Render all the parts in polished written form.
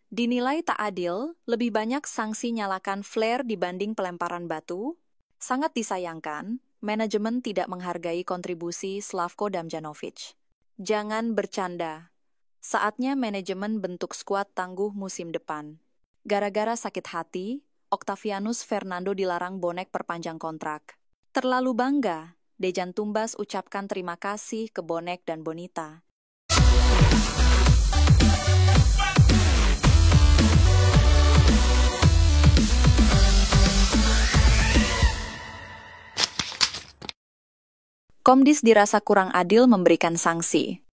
Dinilai tak adil, lebih banyak sanksi nyalakan flare dibanding pelemparan batu. Sangat disayangkan, manajemen tidak menghargai kontribusi Slavko Damjanovic. Jangan bercanda. Saatnya manajemen bentuk skuad tangguh musim depan. Gara-gara sakit hati, Octavianus Fernando dilarang bonek perpanjang kontrak. Terlalu bangga, Dejan Tumbas ucapkan terima kasih ke bonek dan Bonita. Komdis dirasa kurang adil memberikan sanksi.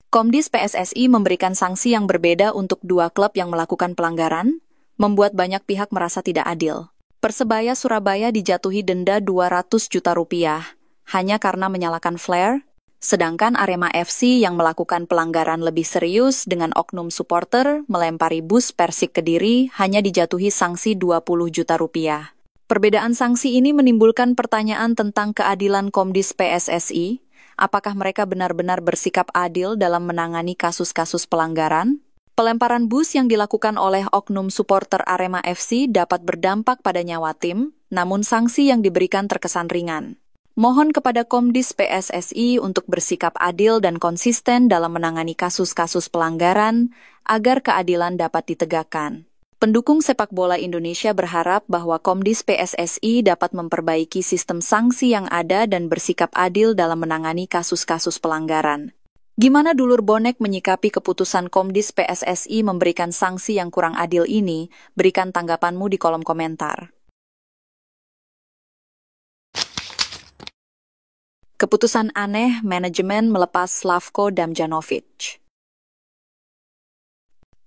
Komdis PSSI memberikan sanksi yang berbeda untuk dua klub yang melakukan pelanggaran, membuat banyak pihak merasa tidak adil. Persebaya Surabaya dijatuhi denda 200 juta rupiah, hanya karena menyalakan flare, sedangkan Arema FC yang melakukan pelanggaran lebih serius dengan oknum supporter melempari bus Persik Kediri hanya dijatuhi sanksi 20 juta rupiah. Perbedaan sanksi ini menimbulkan pertanyaan tentang keadilan Komdis PSSI. Apakah mereka benar-benar bersikap adil dalam menangani kasus-kasus pelanggaran? Pelemparan bus yang dilakukan oleh oknum supporter Arema FC dapat berdampak pada nyawa tim, namun sanksi yang diberikan terkesan ringan. Mohon kepada Komdis PSSI untuk bersikap adil dan konsisten dalam menangani kasus-kasus pelanggaran agar keadilan dapat ditegakkan. Pendukung sepak bola Indonesia berharap bahwa Komdis PSSI dapat memperbaiki sistem sanksi yang ada dan bersikap adil dalam menangani kasus-kasus pelanggaran. Gimana dulur bonek menyikapi keputusan Komdis PSSI memberikan sanksi yang kurang adil ini? Berikan tanggapanmu di kolom komentar. Keputusan aneh manajemen melepas Slavko Damjanovic.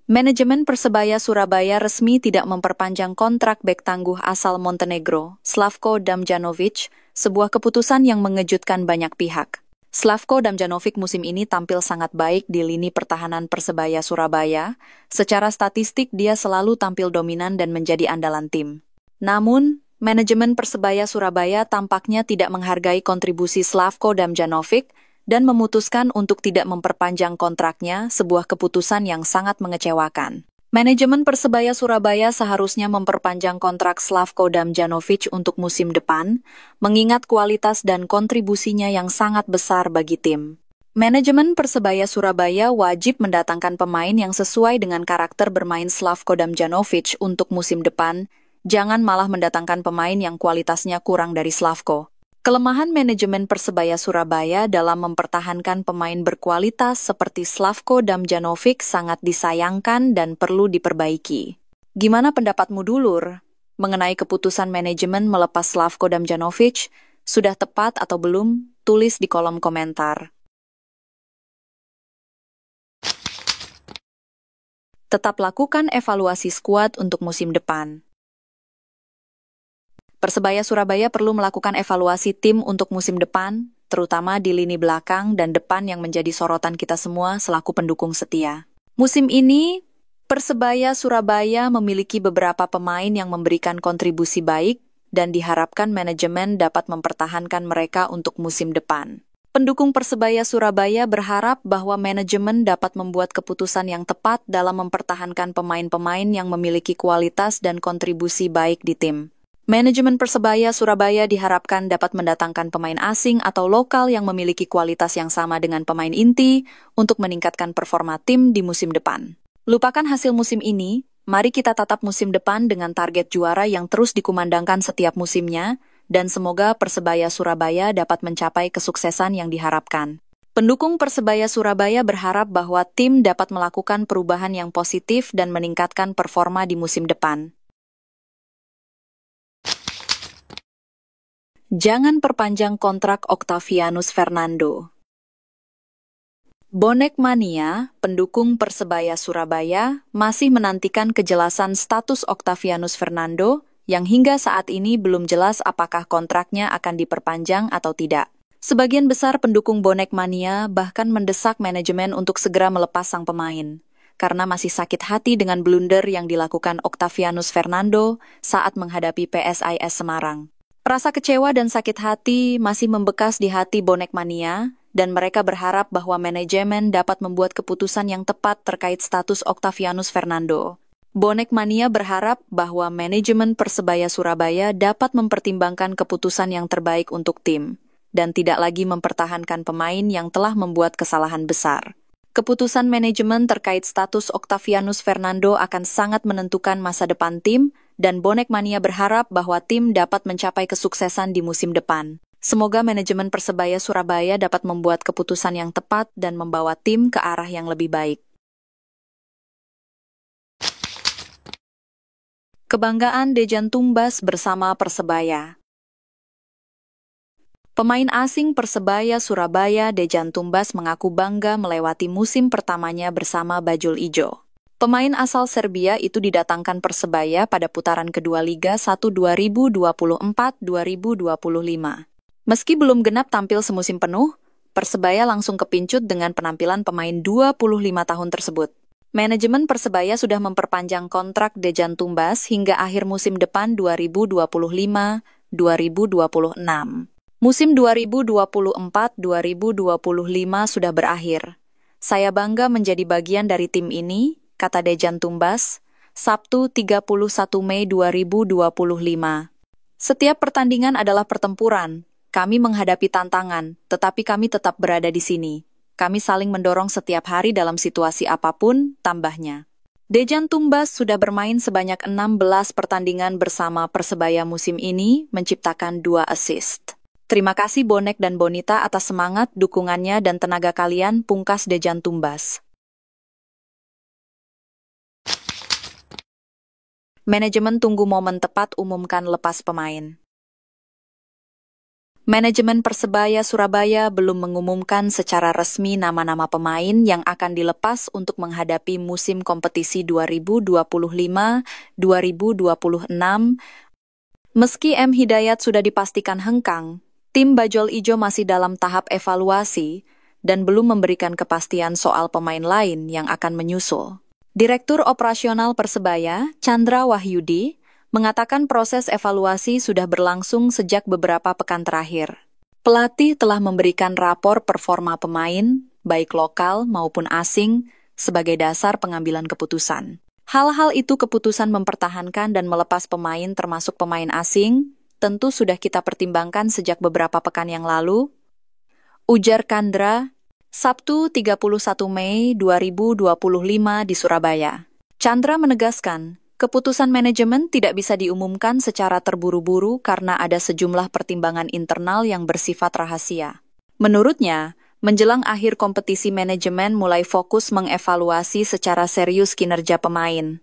Manajemen Persebaya Surabaya resmi tidak memperpanjang kontrak bek tangguh asal Montenegro, Slavko Damjanovic, sebuah keputusan yang mengejutkan banyak pihak. Slavko Damjanovic musim ini tampil sangat baik di lini pertahanan Persebaya Surabaya. Secara statistik dia selalu tampil dominan dan menjadi andalan tim. Namun, manajemen Persebaya Surabaya tampaknya tidak menghargai kontribusi Slavko Damjanovic dan memutuskan untuk tidak memperpanjang kontraknya, sebuah keputusan yang sangat mengecewakan. Manajemen Persebaya Surabaya seharusnya memperpanjang kontrak Slavko Damjanovic untuk musim depan, mengingat kualitas dan kontribusinya yang sangat besar bagi tim. Manajemen Persebaya Surabaya wajib mendatangkan pemain yang sesuai dengan karakter bermain Slavko Damjanovic untuk musim depan, jangan malah mendatangkan pemain yang kualitasnya kurang dari Slavko. Kelemahan manajemen Persebaya Surabaya dalam mempertahankan pemain berkualitas seperti Slavko Damjanovic sangat disayangkan dan perlu diperbaiki. Gimana pendapatmu dulur? Mengenai keputusan manajemen melepas Slavko Damjanovic, sudah tepat atau belum? Tulis di kolom komentar. Tetap lakukan evaluasi skuad untuk musim depan. Persebaya Surabaya perlu melakukan evaluasi tim untuk musim depan, terutama di lini belakang dan depan yang menjadi sorotan kita semua selaku pendukung setia. Musim ini, Persebaya Surabaya memiliki beberapa pemain yang memberikan kontribusi baik dan diharapkan manajemen dapat mempertahankan mereka untuk musim depan. Pendukung Persebaya Surabaya berharap bahwa manajemen dapat membuat keputusan yang tepat dalam mempertahankan pemain-pemain yang memiliki kualitas dan kontribusi baik di tim. Manajemen Persebaya Surabaya diharapkan dapat mendatangkan pemain asing atau lokal yang memiliki kualitas yang sama dengan pemain inti untuk meningkatkan performa tim di musim depan. Lupakan hasil musim ini, mari kita tatap musim depan dengan target juara yang terus dikumandangkan setiap musimnya, dan semoga Persebaya Surabaya dapat mencapai kesuksesan yang diharapkan. Pendukung Persebaya Surabaya berharap bahwa tim dapat melakukan perubahan yang positif dan meningkatkan performa di musim depan. Jangan perpanjang kontrak Octavianus Fernando. Bonek Mania, pendukung Persebaya Surabaya, masih menantikan kejelasan status Octavianus Fernando, yang hingga saat ini belum jelas apakah kontraknya akan diperpanjang atau tidak. Sebagian besar pendukung Bonek Mania bahkan mendesak manajemen untuk segera melepas sang pemain, karena masih sakit hati dengan blunder yang dilakukan Octavianus Fernando saat menghadapi PSIS Semarang. Rasa kecewa dan sakit hati masih membekas di hati Bonek Mania, dan mereka berharap bahwa manajemen dapat membuat keputusan yang tepat terkait status Octavianus Fernando. Bonek Mania berharap bahwa manajemen Persebaya Surabaya dapat mempertimbangkan keputusan yang terbaik untuk tim, dan tidak lagi mempertahankan pemain yang telah membuat kesalahan besar. Keputusan manajemen terkait status Octavianus Fernando akan sangat menentukan masa depan tim, dan Bonek Mania berharap bahwa tim dapat mencapai kesuksesan di musim depan. Semoga manajemen Persebaya Surabaya dapat membuat keputusan yang tepat dan membawa tim ke arah yang lebih baik. Kebanggaan Dejan Tumbas bersama Persebaya. Pemain asing Persebaya Surabaya Dejan Tumbas mengaku bangga melewati musim pertamanya bersama Bajul Ijo. Pemain asal Serbia itu didatangkan Persebaya pada putaran kedua Liga 1 2024-2025. Meski belum genap tampil semusim penuh, Persebaya langsung kepincut dengan penampilan pemain 25 tahun tersebut. Manajemen Persebaya sudah memperpanjang kontrak Dejan Tumbas hingga akhir musim depan 2025-2026. Musim 2024-2025 sudah berakhir. Saya bangga menjadi bagian dari tim ini, kata Dejan Tumbas, Sabtu 31 Mei 2025. Setiap pertandingan adalah pertempuran. Kami menghadapi tantangan, tetapi kami tetap berada di sini. Kami saling mendorong setiap hari dalam situasi apapun, tambahnya. Dejan Tumbas sudah bermain sebanyak 16 pertandingan bersama Persebaya musim ini, menciptakan 2 assist. Terima kasih Bonek dan Bonita atas semangat, dukungannya, dan tenaga kalian, pungkas Dejan Tumbas. Manajemen tunggu momen tepat umumkan lepas pemain. Manajemen Persebaya Surabaya belum mengumumkan secara resmi nama-nama pemain yang akan dilepas untuk menghadapi musim kompetisi 2025-2026. Meski M. Hidayat sudah dipastikan hengkang, tim Bajul Ijo masih dalam tahap evaluasi dan belum memberikan kepastian soal pemain lain yang akan menyusul. Direktur Operasional Persebaya, Chandra Wahyudi, mengatakan proses evaluasi sudah berlangsung sejak beberapa pekan terakhir. Pelatih telah memberikan rapor performa pemain, baik lokal maupun asing, sebagai dasar pengambilan keputusan. Hal-hal itu keputusan mempertahankan dan melepas pemain termasuk pemain asing, tentu sudah kita pertimbangkan sejak beberapa pekan yang lalu, ujar Chandra, Sabtu 31 Mei 2025 di Surabaya. Chandra menegaskan, keputusan manajemen tidak bisa diumumkan secara terburu-buru karena ada sejumlah pertimbangan internal yang bersifat rahasia. Menurutnya, menjelang akhir kompetisi manajemen mulai fokus mengevaluasi secara serius kinerja pemain.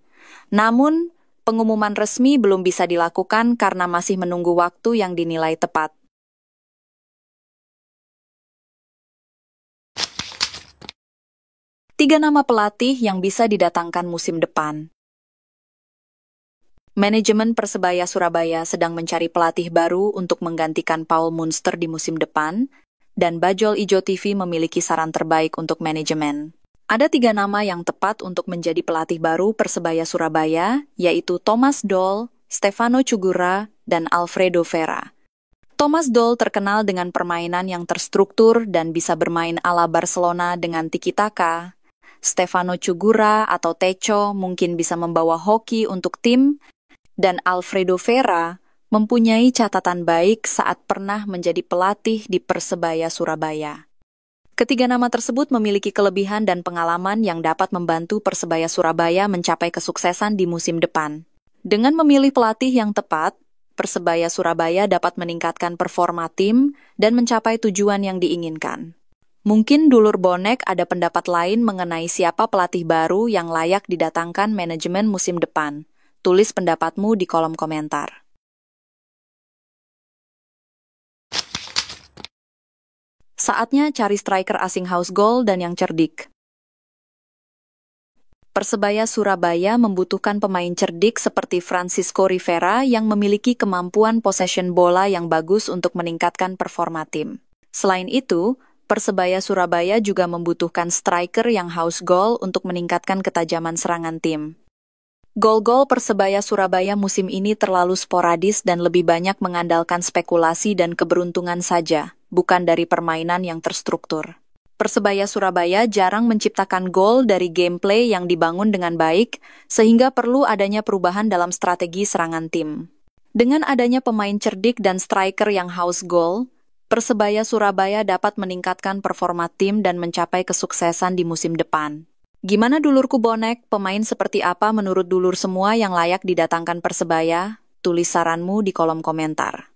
Namun, pengumuman resmi belum bisa dilakukan karena masih menunggu waktu yang dinilai tepat. Tiga nama pelatih yang bisa didatangkan musim depan. Manajemen Persebaya Surabaya sedang mencari pelatih baru untuk menggantikan Paul Munster di musim depan, dan Bajul Ijo TV memiliki saran terbaik untuk manajemen. Ada 3 nama yang tepat untuk menjadi pelatih baru Persebaya Surabaya, yaitu Thomas Doll, Stefano Cugura, dan Alfredo Vera. Thomas Doll terkenal dengan permainan yang terstruktur dan bisa bermain ala Barcelona dengan tiki-taka. Stefano Cugura atau Teco mungkin bisa membawa hoki untuk tim, dan Alfredo Vera mempunyai catatan baik saat pernah menjadi pelatih di Persebaya Surabaya. Ketiga nama tersebut memiliki kelebihan dan pengalaman yang dapat membantu Persebaya Surabaya mencapai kesuksesan di musim depan. Dengan memilih pelatih yang tepat, Persebaya Surabaya dapat meningkatkan performa tim dan mencapai tujuan yang diinginkan. Mungkin dulur Bonek ada pendapat lain mengenai siapa pelatih baru yang layak didatangkan manajemen musim depan. Tulis pendapatmu di kolom komentar. Saatnya cari striker asing house goal dan yang cerdik. Persebaya Surabaya membutuhkan pemain cerdik seperti Francisco Rivera yang memiliki kemampuan possession bola yang bagus untuk meningkatkan performa tim. Selain itu, Persebaya Surabaya juga membutuhkan striker yang house goal untuk meningkatkan ketajaman serangan tim. Gol-gol Persebaya Surabaya musim ini terlalu sporadis dan lebih banyak mengandalkan spekulasi dan keberuntungan saja, bukan dari permainan yang terstruktur. Persebaya Surabaya jarang menciptakan gol dari gameplay yang dibangun dengan baik, sehingga perlu adanya perubahan dalam strategi serangan tim. Dengan adanya pemain cerdik dan striker yang haus gol, Persebaya Surabaya dapat meningkatkan performa tim dan mencapai kesuksesan di musim depan. Gimana dulurku bonek, pemain seperti apa menurut dulur semua yang layak didatangkan Persebaya? Tulis saranmu di kolom komentar.